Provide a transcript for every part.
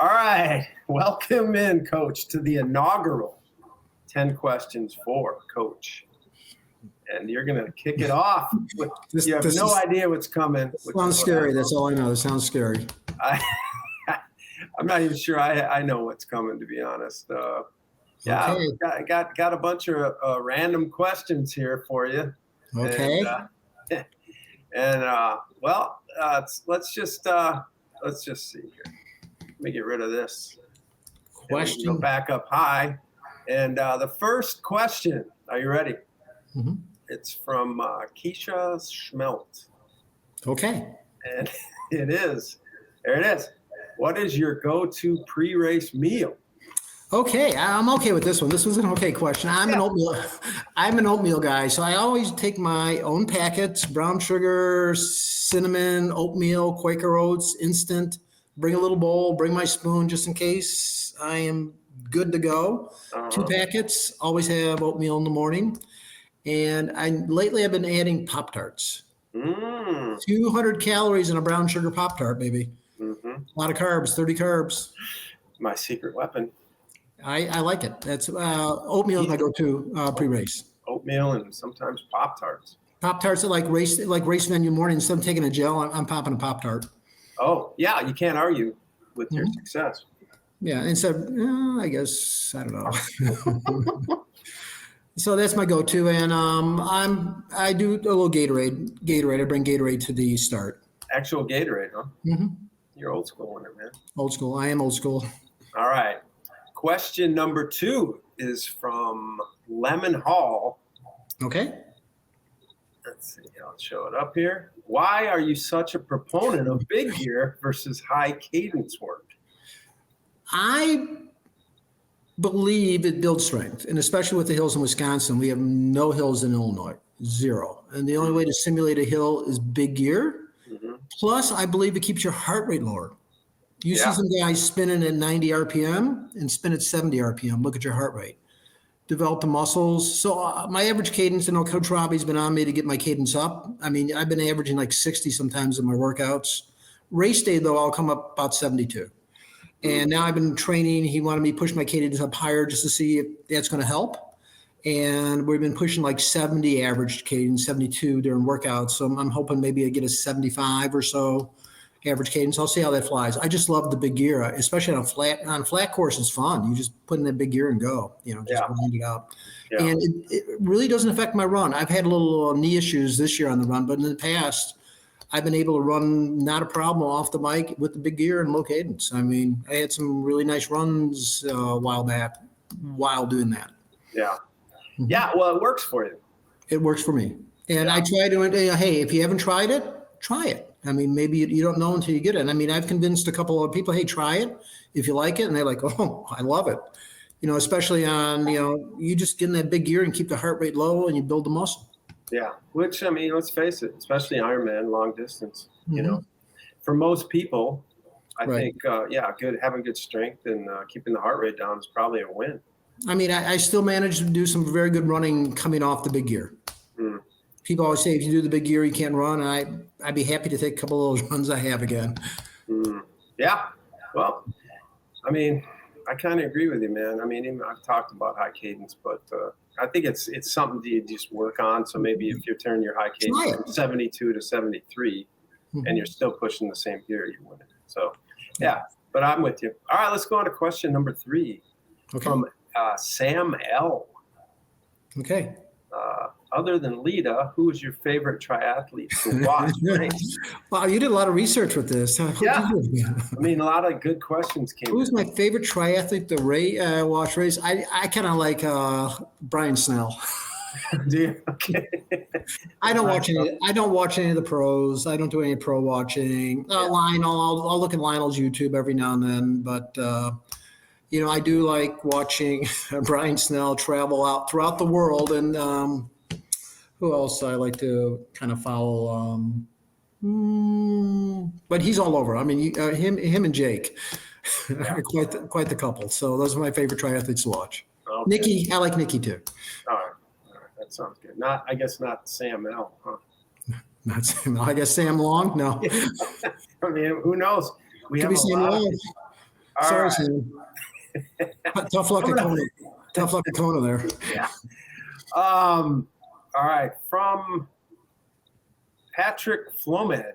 All right. Welcome in, Coach, to the inaugural 10 questions for Coach. And you're going to kick it off. You have no idea what's coming. Sounds scary. That's all I know. It sounds scary. I'm not even sure I know what's coming, to be honest. Okay. Got a bunch of random questions here for you. Okay. Let's just see here. Let me get rid of this. Question. Go back up high. And the first question, are you ready? Mm-hmm. It's from Keisha Schmelt. Okay. And it is. There it is. What is your go-to pre-race meal? Okay, I'm okay with this one. This was an okay question. I'm an oatmeal guy, so I always take my own packets: brown sugar, cinnamon, oatmeal, Quaker Oats, instant. Bring a little bowl, bring my spoon just in case. I am good to go. 2 packets. Always have oatmeal in the morning, and lately I've been adding Pop-Tarts. 200 calories in a brown sugar Pop-Tart, baby. Mm-hmm. A lot of carbs, 30 carbs. My secret weapon. I like it. That's oatmeal is my go-to pre-race. Oatmeal and sometimes Pop-Tarts. Pop-Tarts are like race venue morning. Instead of taking a gel, I'm popping a Pop-Tart. Oh, yeah, you can't argue with your success. Yeah, and so I guess I don't know. So that's my go-to, and I do a little Gatorade. I bring Gatorade to the start. Actual Gatorade, huh? Mm-hmm. You're old school winner, man. Old school. I am old school. All right. Question number 2 is from Lemon Hall. Okay. Let's see. I'll show it up here. Why are you such a proponent of big gear versus high cadence work? I believe it builds strength, and especially with the hills in Wisconsin, we have no hills in Illinois, 0. And the only way to simulate a hill is big gear. Mm-hmm. Plus, I believe it keeps your heart rate lower. You see some guys spinning at 90 RPM and spin at 70 RPM. Look at your heart rate. Develop the muscles. So my average cadence, I know Coach Robbie's been on me to get my cadence up. I mean, I've been averaging like 60 sometimes in my workouts. Race day, though, I'll come up about 72. And now I've been training. He wanted me to push my cadence up higher just to see if that's going to help. And we've been pushing like 70 average cadence, 72 during workouts. So I'm hoping maybe I get a 75 or so average cadence. I'll see how that flies. I just love the big gear, especially on flat course. It's fun. You just put in that big gear and go, grind it out. Yeah. And it really doesn't affect my run. I've had a little knee issues this year on the run, but in the past, I've been able to run not a problem off the bike with the big gear and low cadence. I mean, I had some really nice runs a while back while doing that. Yeah. Mm-hmm. Yeah. Well, it works for you. It works for me. And I try to, hey, if you haven't tried it, try it. I mean, maybe you don't know until you get it. I mean, I've convinced a couple of people, hey, try it if you like it. And they're like, oh, I love it. Especially on, you just get in that big gear and keep the heart rate low and you build the muscle. Yeah. Which, I mean, let's face it, especially Ironman, long distance, for most people, I think, having good strength and keeping the heart rate down is probably a win. I mean, I still managed to do some very good running coming off the big gear. People always say, if you do the big gear, you can't run. And I'd be happy to take a couple of those runs I have again. Yeah. Well, I mean, I kind of agree with you, man. I mean, I've talked about high cadence, but I think it's something you just work on. So maybe if you're turning your high cadence from 72 to 73 and you're still pushing the same gear, you win it. So, but I'm with you. All right, let's go on to question number 3 from Sam L. Okay. Other than Lita, who is your favorite triathlete to watch race? Wow, you did a lot of research with this. Yeah. I mean, a lot of good questions came. Who's my favorite triathlete to watch race? I kind of like Brian Snell. Do you? Okay. I don't watch any of the pros. I don't do any pro watching. Lionel, I'll look at Lionel's YouTube every now and then, but I do like watching Brian Snell travel out throughout the world. And who else I like to kind of follow? But he's all over. I mean, him and Jake are quite the couple. So those are my favorite triathletes to watch. Okay. Nikki, I like Nikki too. All right. That sounds good. I guess not Sam L, huh? Not Sam L. I guess Sam Long? No. I mean, who knows? Could be Sam Long. All Sorry, right. Sam. Tough luck at Kona. Tough luck at Kona there. Yeah. All right. From Patrick Flomed.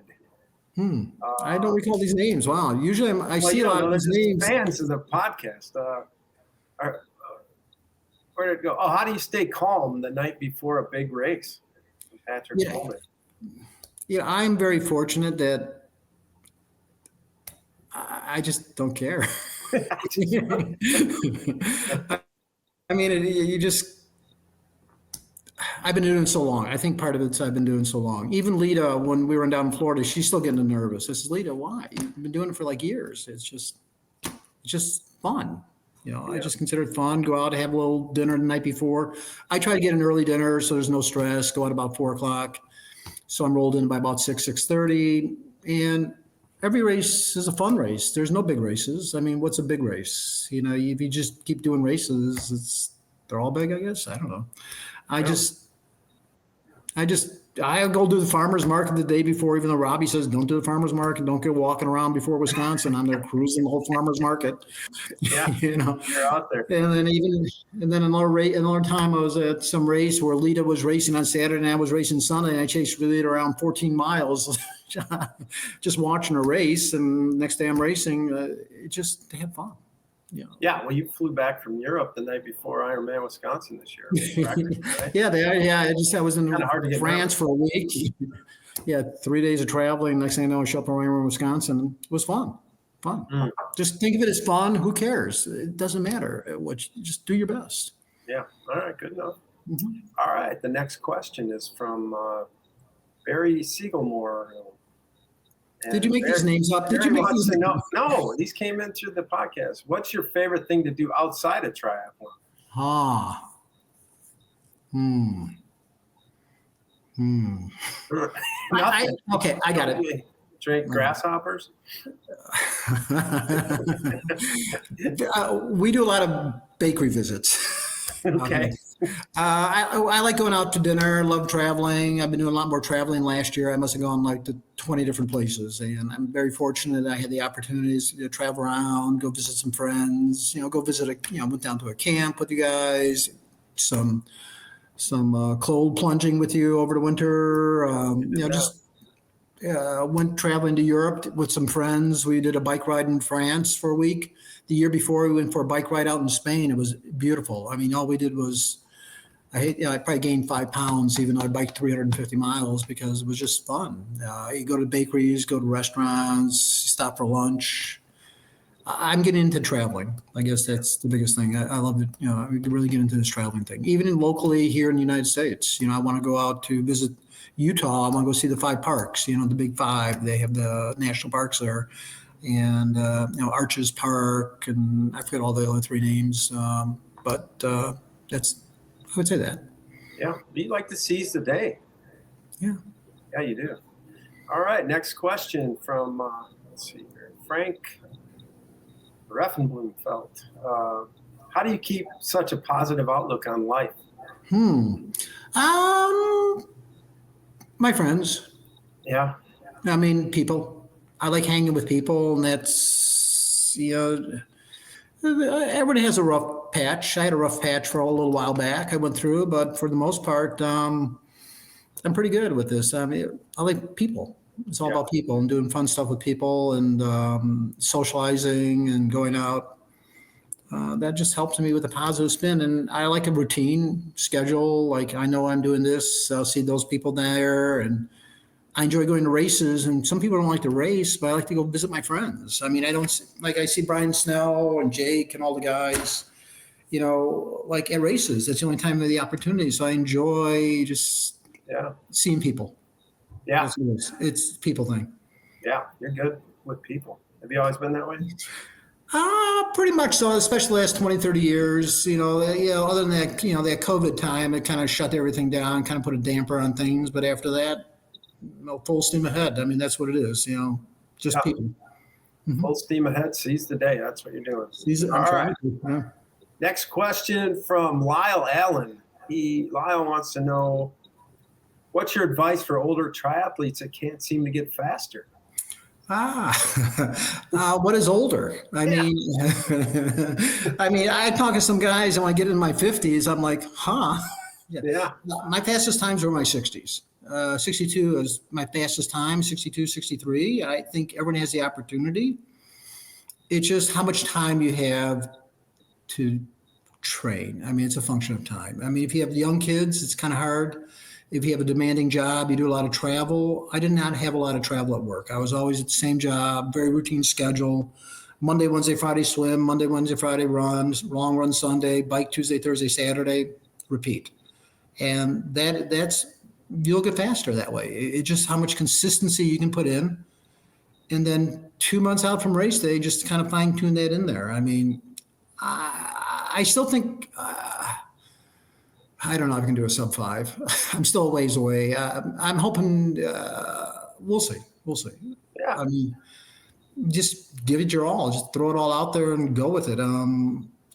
I don't recall these names. Wow. Usually I see a lot of these names. Fans of the podcast. Where did it go? Oh, how do you stay calm the night before a big race? Patrick Flomed. Yeah, I'm very fortunate that I just don't care. I mean, I've been doing it so long. I think part of it's I've been doing so long. Even Lita, when we were down in Florida, she's still getting nervous. I said, Lita, why? You've been doing it for like years. It's just fun. I just consider it fun. Go out, have a little dinner the night before. I try to get an early dinner so there's no stress. Go out about 4:00. So I'm rolled in by about 6:30. And every race is a fun race. There's no big races. I mean, what's a big race? If you just keep doing races, they're all big, I guess. I don't know. I'll go do the farmer's market the day before, even though Robbie says, don't do the farmer's market. Don't go walking around before Wisconsin. I'm there cruising the whole farmer's market. Yeah. You're out there. And then another time I was at some race where Lita was racing on Saturday and I was racing Sunday, and I chased Lita around 14 miles, just watching her race. And next day I'm racing, just to have fun. Yeah, well, you flew back from Europe the night before Ironman Wisconsin this year. Right? I was in France for a week. Yeah, 3 days of traveling. Next thing I know, I show up in Ironman Wisconsin. It was fun. Just think of it as fun. Who cares? It doesn't matter. Just do your best. Yeah. All right. Good enough. Mm-hmm. All right. The next question is from Barry Siegelmore. And did you make these names up? Did you make these names up? No, these came in through the podcast. What's your favorite thing to do outside of triathlon? Okay, I got it. Drink grasshoppers? We do a lot of bakery visits. Okay. I like going out to dinner, love traveling. I've been doing a lot more traveling last year. I must have gone to 20 different places, and I'm very fortunate I had the opportunities to travel around, go visit some friends, go visit went down to a camp with you guys, some cold plunging with you over the winter, went traveling to Europe with some friends. We did a bike ride in France for a week. The year before, we went for a bike ride out in Spain. It was beautiful. I mean, all we did was, I probably gained 5 pounds, even though I biked 350 miles, because it was just fun. You go to bakeries, go to restaurants, stop for lunch. I'm getting into traveling. I guess that's the biggest thing. I love it. I really get into this traveling thing. Even locally here in the United States, I want to go out to visit Utah. I want to go see the 5 parks, the big 5. They have the national parks there. And, Arches Park, and I forget all the other 3 names. But I would say that. Yeah. You like to seize the day. Yeah. Yeah, you do. All right. Next question from, let's see here, Frank Reffenblumfeld. How do you keep such a positive outlook on life? My friends. Yeah. I mean, people. I like hanging with people, and that's, everybody has a rough patch. I had a rough patch for a little while back. I went through, but for the most part, I'm pretty good with this. I mean, I like people. It's all about people and doing fun stuff with people and socializing and going out. That just helps me with a positive spin. And I like a routine schedule. Like, I know I'm doing this. I'll see those people there, and I enjoy going to races, and some people don't like to race, but I like to go visit my friends. I mean, I see Brian Snell and Jake and all the guys, at races. That's the only time I have the opportunity. So I enjoy just seeing people. Yeah. It's a people thing. Yeah. You're good with people. Have you always been that way? Pretty much so, especially the last 20, 30 years. Other than that, that COVID time, it kind of shut everything down, kind of put a damper on things. But after that, full steam ahead. I mean, that's what it is, just people. Mm-hmm. Full steam ahead, seize the day. That's what you're doing. All right. Next question from Lyle Allen. Lyle wants to know, what's your advice for older triathletes that can't seem to get faster? What is older? I Yeah. mean, I talk to some guys, and when I get in my 50s, I'm like, huh? Yeah. Yeah. My fastest times were my 60s. 62 is my fastest time, 62, 63. I think everyone has the opportunity. It's just how much time you have to train. I mean, it's a function of time. I mean, if you have young kids, it's kind of hard. If you have a demanding job, you do a lot of travel. I did not have a lot of travel at work. I was always at the same job, very routine schedule. Monday, Wednesday, Friday swim, Monday, Wednesday, Friday runs, long run Sunday, bike Tuesday, Thursday, Saturday, repeat. And that's you'll get faster that way. It's just how much consistency you can put in. And then 2 months out from race day, just kind of fine tune that in there. I mean, I still think I don't know if I can do a sub 5. I'm still a ways away. I'm hoping we'll see. We'll see. Yeah. I mean, just give it your all. Just throw it all out there and go with it.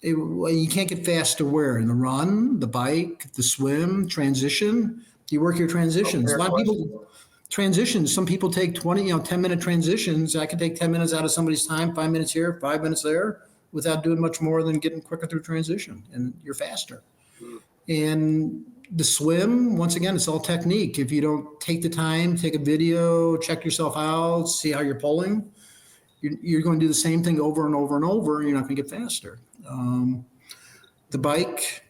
You can't get faster where? In the run, the bike, the swim, transition. You work your transitions. A lot of people transitions. Some people take 10-minute transitions. I can take 10 minutes out of somebody's time, 5 minutes here, 5 minutes there, without doing much more than getting quicker through transition, and you're faster. And the swim, once again, it's all technique. If you don't take the time, take a video, check yourself out, see how you're pulling, you're going to do the same thing over and over and over, and you're not going to get faster. The bike,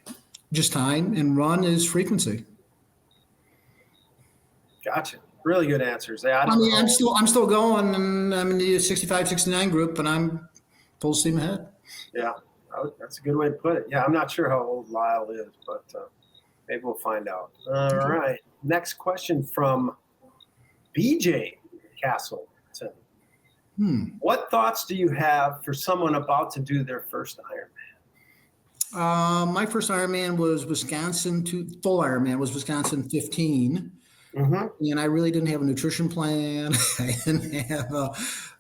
just time, and run is frequency. Gotcha. Really good answers. Yeah, I'm still going, and I'm in the 65, 69 group, and I'm full steam ahead. Yeah, that's a good way to put it. Yeah, I'm not sure how old Lyle is, but maybe we'll find out. All right. Next question from BJ Castleton. What thoughts do you have for someone about to do their first Ironman? My first Ironman was full Ironman was Wisconsin 15. Mm-hmm. And I really didn't have a nutrition plan. I didn't have a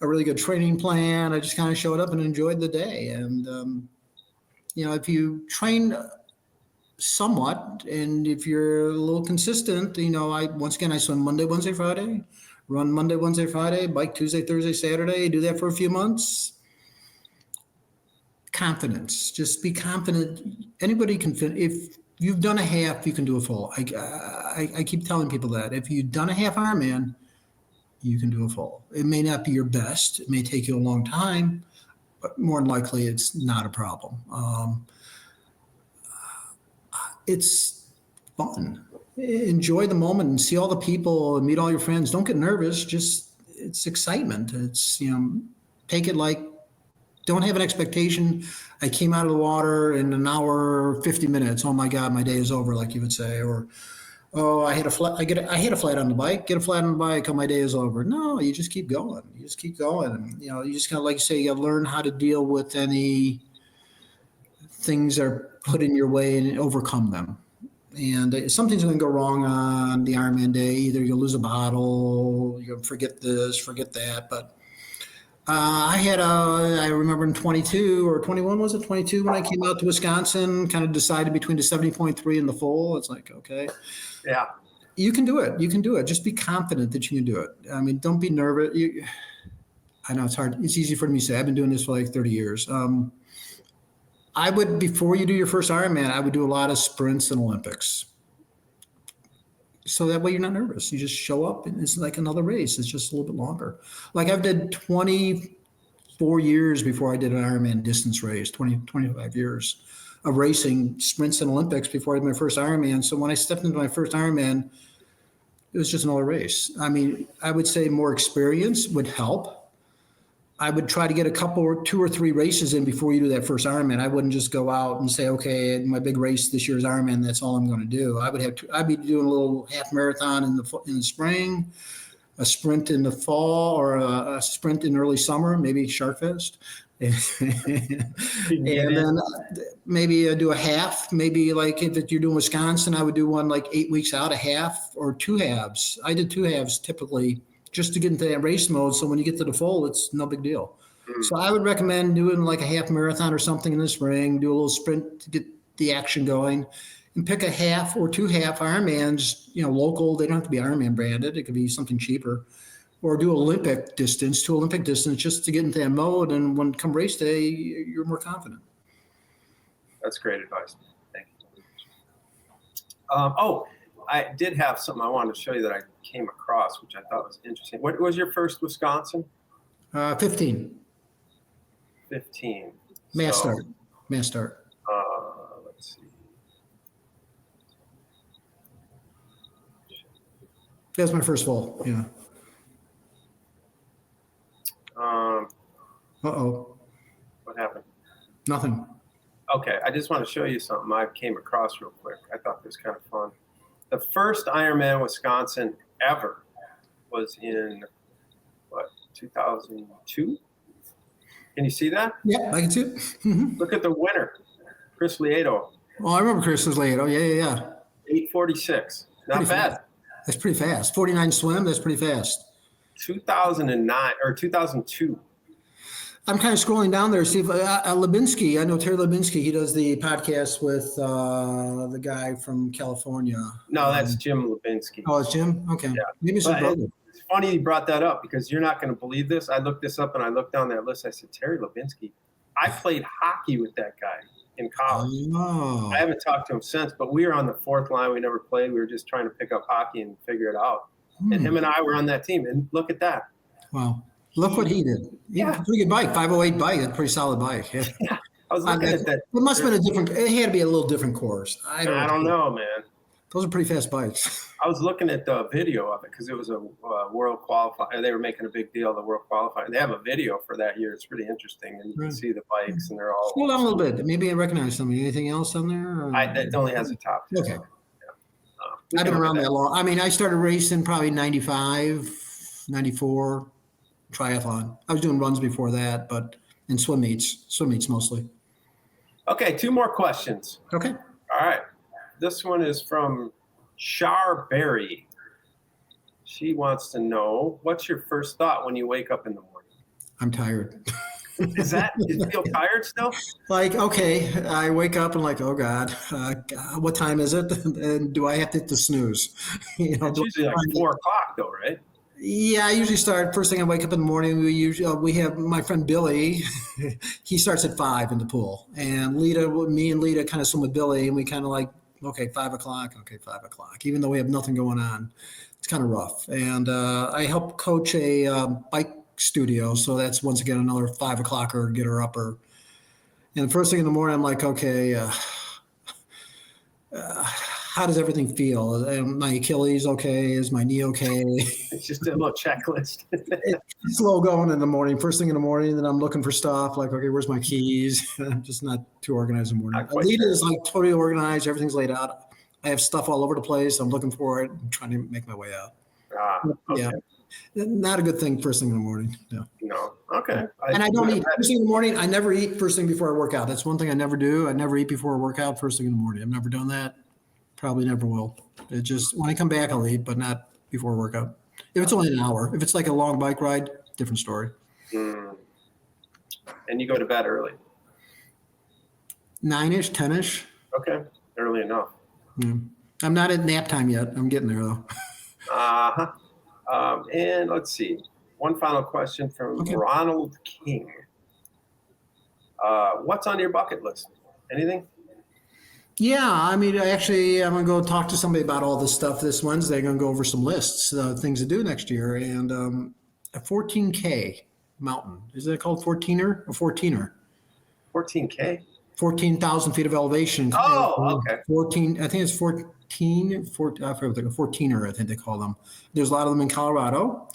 really good training plan. I just kind of showed up and enjoyed the day. And, if you train somewhat, and if you're a little consistent, I swim Monday, Wednesday, Friday, run Monday, Wednesday, Friday, bike Tuesday, Thursday, Saturday, do that for a few months. Confidence, just be confident. Anybody can fit. If you've done a half, you can do a full. I keep telling people that if you've done a half Ironman, you can do a full. It may not be your best. It may take you a long time, but more than likely it's not a problem. It's fun. Enjoy the moment and see all the people and meet all your friends. Don't get nervous. It's excitement. It's, take it like, don't have an expectation. I came out of the water in an hour, 50 minutes. Oh my God, my day is over, like you would say. Or, oh, I hit a flat on the bike. Get a flat on the bike. Oh, my day is over. No, you just keep going. You just keep going. And, you just kind of, like you say, you got to learn how to deal with any things that are put in your way and overcome them. And something's going to go wrong on the Ironman day. Either you'll lose a bottle, you'll forget this, forget that. But I remember in 22 or 21, was it 22 when I came out to Wisconsin, kind of decided between the 70.3 and the full. It's like, okay. Yeah. You can do it. You can do it. Just be confident that you can do it. I mean, don't be nervous. I know it's hard. It's easy for me to say. I've been doing this for like 30 years. Before you do your first Ironman, I would do a lot of sprints and Olympics. So that way you're not nervous. You just show up and it's like another race. It's just a little bit longer. Like I've did 24 years before I did an Ironman distance race, 25 years of racing sprints and Olympics before I did my first Ironman. So when I stepped into my first Ironman, it was just another race. I mean, I would say more experience would help. I would try to get 2 or 3 races in before you do that first Ironman. I wouldn't just go out and say, okay, my big race this year is Ironman. That's all I'm going to do. I'd be doing a little half marathon in the spring, a sprint in the fall, or a sprint in early summer, maybe Sharkfest. And then maybe do a half. Maybe like if you're doing Wisconsin, I would do one like 8 weeks out, a half or 2 halves. I did 2 halves typically, just to get into that race mode. So when you get to the full, it's no big deal. So I would recommend doing like a half marathon or something in the spring, do a little sprint to get the action going, and pick a half or 2 half Ironmans, local. They don't have to be Ironman branded. It could be something cheaper. or do Olympic distance just to get into that mode. And when come race day, you're more confident. That's great advice. Thank you. I did have something I wanted to show you that I came across, which I thought was interesting. What was your first Wisconsin? 15. 15. Mass start. Let's see. That was my first fall. Yeah. What happened? Nothing. Okay, I just want to show you something I came across real quick. I thought this was kind of fun. The first Ironman Wisconsin ever was in, 2002? Can you see that? Yeah, I can see it. Mm-hmm. Look at the winner, Chris Lieto. Oh, I remember Chris was Lieto. Yeah. 8:46. Not Pretty bad. fast. That's pretty fast. 49 swim, that's pretty fast. 2009 or 2002. I'm kind of scrolling down there. See if Lubinsky. I know Terry Lubinsky. He does the podcast with the guy from California. No, that's Jim Lubinsky. Oh, it's Jim. Okay, yeah. Maybe it's his brother. It's funny you brought that up because you're not going to believe this. I looked this up and I looked down that list. I said Terry Lubinsky. I played hockey with that guy in college. Oh. I haven't talked to him since, but we were on the fourth line. We never played. We were just trying to pick up hockey and figure it out. And him and I were on that team. And look at that. Wow. Look what he did. Yeah, pretty good bike. 508 bike. That's a pretty solid bike. Yeah. I was looking at that. It must have been it had to be a little different course. I don't know, man. Those are pretty fast bikes. I was looking at the video of it because it was a world qualifier. They were making a big deal of the world qualifier. They have a video for that year. It's pretty interesting. And you can see the bikes and they're all. Hold on a little bit. Maybe I recognize something. Anything else on there? It only has a top. Okay. Yeah. I've been around that long. I mean, I started racing probably 95, 94. Triathlon. I was doing runs before that, but in swim meets mostly. Okay, 2 more questions. Okay. All right. This one is from Char Berry. She wants to know, what's your first thought when you wake up in the morning? I'm tired. Do you feel tired still? Like, okay, I wake up and like, oh God, what time is it? And do I have to hit the snooze? It's usually like 4 o'clock though, right? Yeah, I usually start first thing I wake up in the morning. We have my friend Billy. He starts at 5 in the pool, and me and Lita kind of swim with Billy, and we kind of like, okay, 5 o'clock. Okay, 5 o'clock. Even though we have nothing going on, it's kind of rough. And I help coach a bike studio, so that's once again another 5 o'clocker, get her upper. And the first thing in the morning, I'm like, okay. How does everything feel? Am my Achilles okay? Is my knee okay? It's just a little checklist. It's slow going in the morning. First thing in the morning, then I'm looking for stuff like, okay, where's my keys? I'm just not too organized in the morning. Alita is like totally organized. Everything's laid out. I have stuff all over the place. I'm looking for it. I'm trying to make my way out. Okay. Yeah. Not a good thing first thing in the morning. No. Okay. And I don't eat first thing in the morning. I never eat first thing before I work out. That's one thing I never do. I never eat before I work out first thing in the morning. I've never done that. Probably never will. It just, when I come back, I'll eat, but not before workout. If it's only an hour. If it's like a long bike ride, different story. And you go to bed early? 9-ish, 10-ish. Okay. Early enough. Yeah. I'm not at nap time yet. I'm getting there, though. And let's see. One final question from Ronald King. What's on your bucket list? Anything? Yeah, I mean, actually, I'm going to go talk to somebody about all this stuff this Wednesday. I'm going to go over some lists, things to do next year. And a 14K mountain. Is that called 14er? A 14er. 14K? 14,000 feet of elevation. Oh, okay. 14, I think it's 14, I forget, 14er, I think they call them. There's a lot of them in Colorado.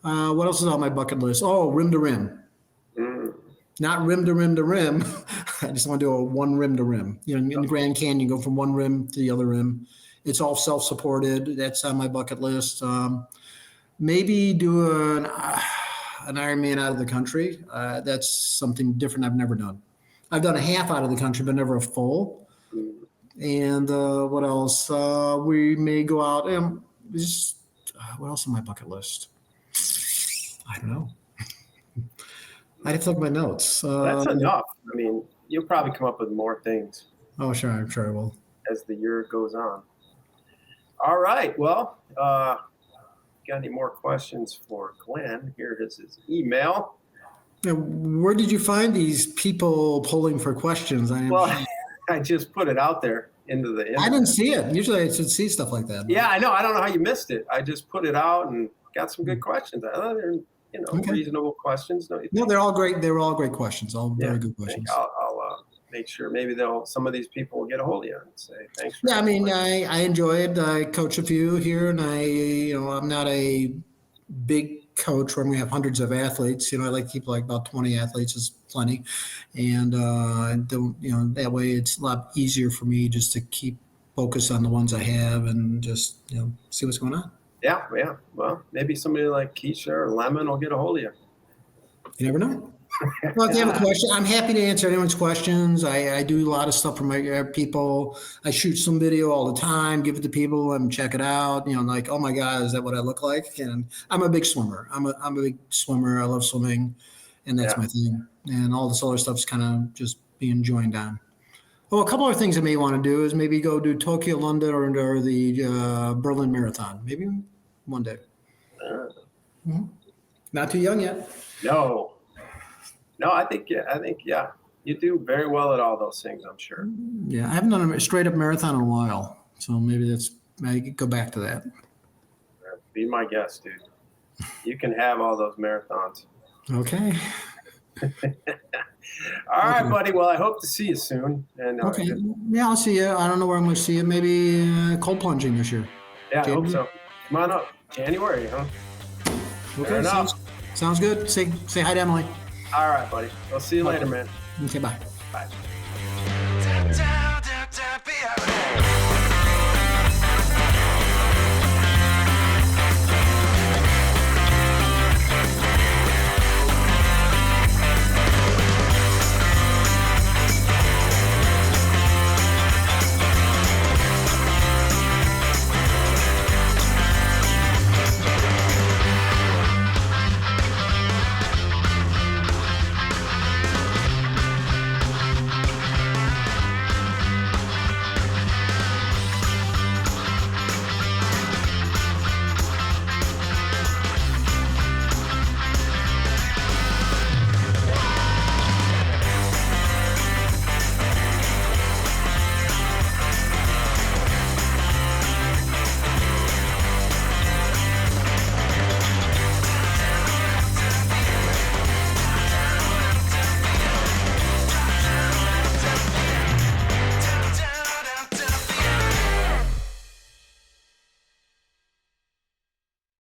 What else is on my bucket list? Oh, rim to rim. Not rim to rim to rim. I just want to do a one rim to rim. In the Grand Canyon, go from one rim to the other rim. It's all self-supported. That's on my bucket list. Maybe do an Ironman out of the country. That's something different I've never done. I've done a half out of the country, but never a full. And what else? We may go out and just what else on my bucket list? I don't know. I'd have to look at my notes. That's enough. I mean, you'll probably come up with more things. Oh, sure. I'm sure I will. As the year goes on. All right. Well, you got any more questions for Glenn, here is his email. Now, where did you find these people polling for questions? Well, I just put it out there into the internet. I didn't see it. Usually I should see stuff like that. Yeah, I know. I don't know how you missed it. I just put it out and got some good questions. They're, reasonable questions. No, they're all great. They were all great questions. All very good questions. I'll make sure maybe some of these people will get a hold of you and say thanks. Yeah, I mean, I enjoy it. I coach a few here, and I'm not a big coach where we have hundreds of athletes. I like to keep like about 20 athletes is plenty, and that way it's a lot easier for me just to keep focus on the ones I have and just see what's going on. Yeah. Well, maybe somebody like Keisha or Lemon will get a hold of you. You never know. Well, if you have a question, I'm happy to answer anyone's questions. I do a lot of stuff for my people. I shoot some video all the time, give it to people and check it out. Like, oh my God, is that what I look like? And I'm a big swimmer. I'm a big swimmer. I love swimming, and that's my thing. And all this other stuff's kind of just being joined on. Well, a couple other things I may want to do is maybe go do Tokyo, London, or the Berlin Marathon. Maybe one day. Mm-hmm. Not too young yet. No, I think you do very well at all those things, I'm sure. Yeah, I haven't done a straight up marathon in a while, so maybe I could go back to that. Be my guest, dude. You can have all those marathons. Okay. All right, buddy. Well, I hope to see you soon. And okay. Yeah, I'll see you. I don't know where I'm going to see you. Maybe cold plunging this year. Yeah, I hope so. Come on up. January, huh? Okay. Fair enough. Sounds good. Say hi to Emily. All right, buddy. I'll see you later, man. Okay, bye. Bye.